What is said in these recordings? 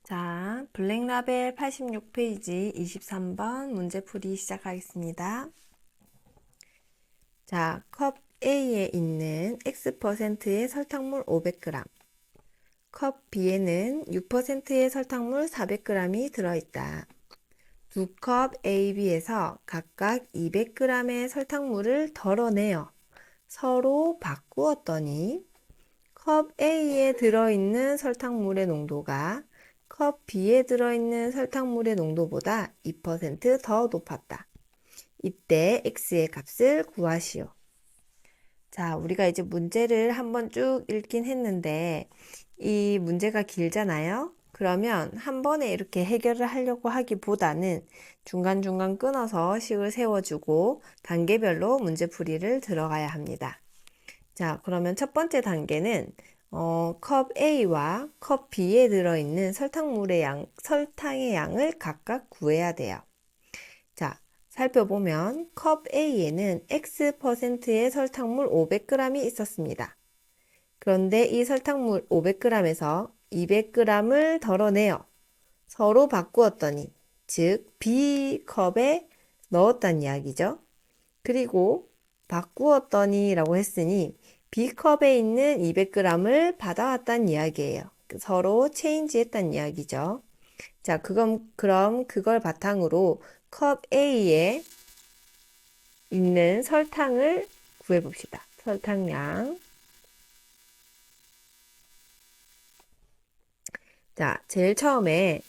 자, 블랙라벨 86페이지 23번 문제풀이 시작하겠습니다. 자, 컵 A에 있는 X%의 설탕물 500g, 컵 B에는 6%의 설탕물 400g이 들어있다. 두 컵 A, B에서 각각 200g의 설탕물을 덜어내어 서로 바꾸었더니 컵 A에 들어있는 설탕물의 농도가 컵 B에 들어있는 설탕물의 농도보다 2%더 높았다. 이때 X의 값을 구하시오. 자, 우리가 이제 문제를 한번 쭉 읽긴 했는데 이 문제가 길잖아요. 그러면 한 번에 이렇게 해결을 하려고 하기보다는 중간중간 끊어서 식을 세워주고 단계별로 문제풀이를 들어가야 합니다. 자, 그러면 첫 번째 단계는 컵 A와 컵 B에 들어있는 설탕의 양을 각각 구해야 돼요. 자, 살펴보면 컵 A에는 X%의 설탕물 500g이 있었습니다. 그런데 이 설탕물 500g에서 200g을 덜어내어 서로 바꾸었더니, 즉 B컵에 넣었다는 이야기죠. 그리고 바꾸었더니 라고 했으니 B컵에 있는 200g을 받아왔다는 이야기예요. 서로 체인지 했다는 이야기죠. 자, 그럼 그걸 바탕으로 컵 A에 있는 설탕을 구해봅시다. 설탕량. 자, 제일 처음에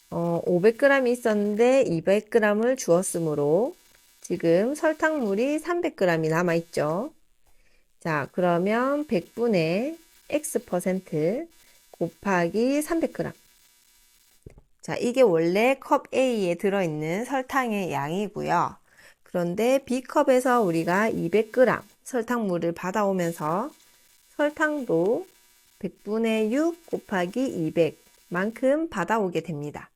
500g이 있었는데 200g을 주었으므로 지금 설탕물이 300g이 남아있죠. 자, 그러면 100분의 X% 곱하기 300g. 자, 이게 원래 컵 A에 들어있는 설탕의 양이고요. 그런데 B컵에서 우리가 200g 설탕물을 받아오면서 설탕도 100분의 6 곱하기 200만큼 받아오게 됩니다.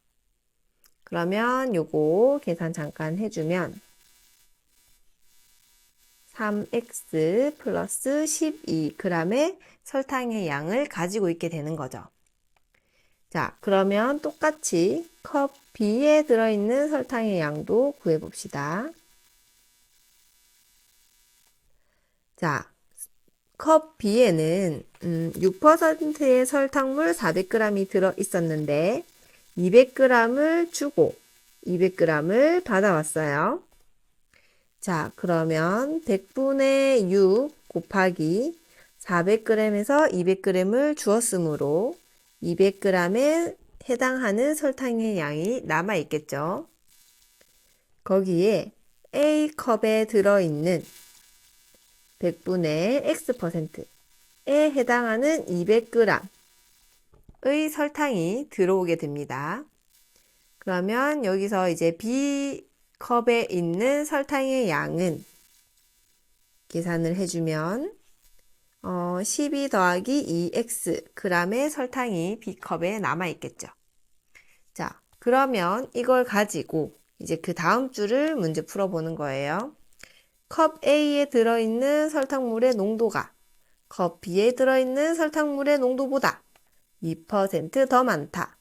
그러면 요거 계산 잠깐 해주면 3x 플러스 12g의 설탕의 양을 가지고 있게 되는 거죠. 자, 그러면 똑같이 컵 B에 들어있는 설탕의 양도 구해봅시다. 자, 컵 B에는 6%의 설탕물 400g이 들어있었는데 200g을 주고 200g을 받아왔어요. 자, 그러면 100분의 6 곱하기 400g에서 200g을 주었으므로 200g에 해당하는 설탕의 양이 남아있겠죠. 거기에 A컵에 들어있는 100분의 X%에 해당하는 200g의 설탕이 들어오게 됩니다. 그러면 여기서 이제 B컵에 있는 설탕의 양은 계산을 해주면 12 더하기 2x g의 설탕이 B컵에 남아있겠죠. 자, 그러면 이걸 가지고 이제 그 다음 줄을 문제 풀어보는 거예요. 컵 A에 들어있는 설탕물의 농도가 컵 B에 들어있는 설탕물의 농도보다 2%더 많다.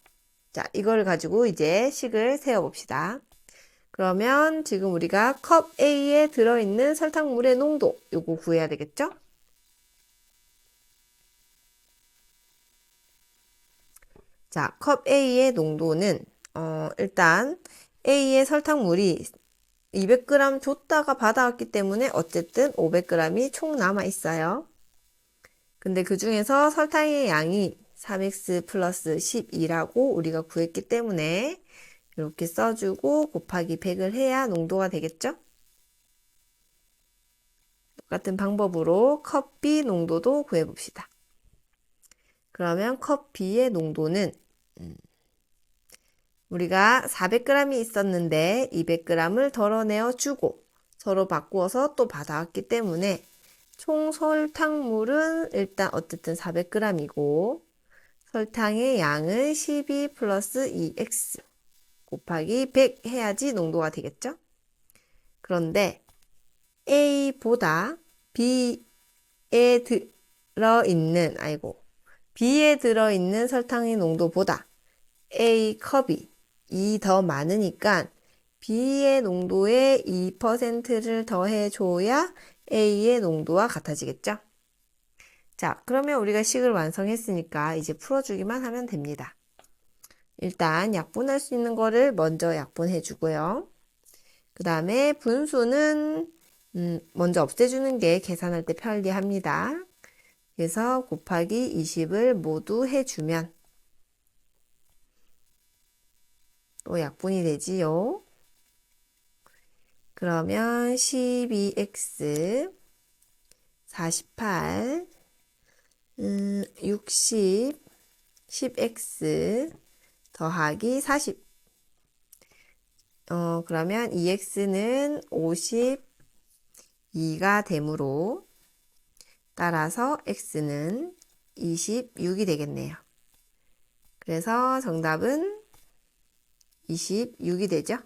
자, 이걸 가지고 이제 식을 세워봅시다. 그러면 지금 우리가 컵 A에 들어있는 설탕물의 농도 요거 구해야 되겠죠? 자, 컵 A의 농도는 일단 A의 설탕물이 200g 줬다가 받아왔기 때문에 어쨌든 500g이 총 남아 있어요. 근데 그 중에서 설탕의 양이 3x 플러스 12라고 우리가 구했기 때문에 이렇게 써주고 곱하기 100을 해야 농도가 되겠죠? 똑같은 방법으로 컵 B 농도도 구해봅시다. 그러면 컵 B의 농도는 우리가 400g이 있었는데 200g을 덜어내어 주고 서로 바꾸어서 또 받아왔기 때문에 총 설탕물은 일단 어쨌든 400g이고 설탕의 양은 12 플러스 2x 곱하기 100 해야지 농도가 되겠죠? 그런데 A보다 B에 들어있는 설탕의 농도보다 A 컵이 2 더 많으니까 B의 농도에 2%를 더해줘야 A의 농도와 같아지겠죠? 자, 그러면 우리가 식을 완성했으니까 이제 풀어주기만 하면 됩니다. 일단 약분할 수 있는 거를 먼저 약분해 주고요. 그 다음에 분수는 먼저 없애주는 게 계산할 때 편리합니다. 그래서 곱하기 20을 모두 해주면 또 약분이 되지요. 그러면 12x 48 60 10x 더하기 40 그러면 2x는 52가 되므로 따라서 x는 26이 되겠네요. 그래서 정답은 26이 되죠.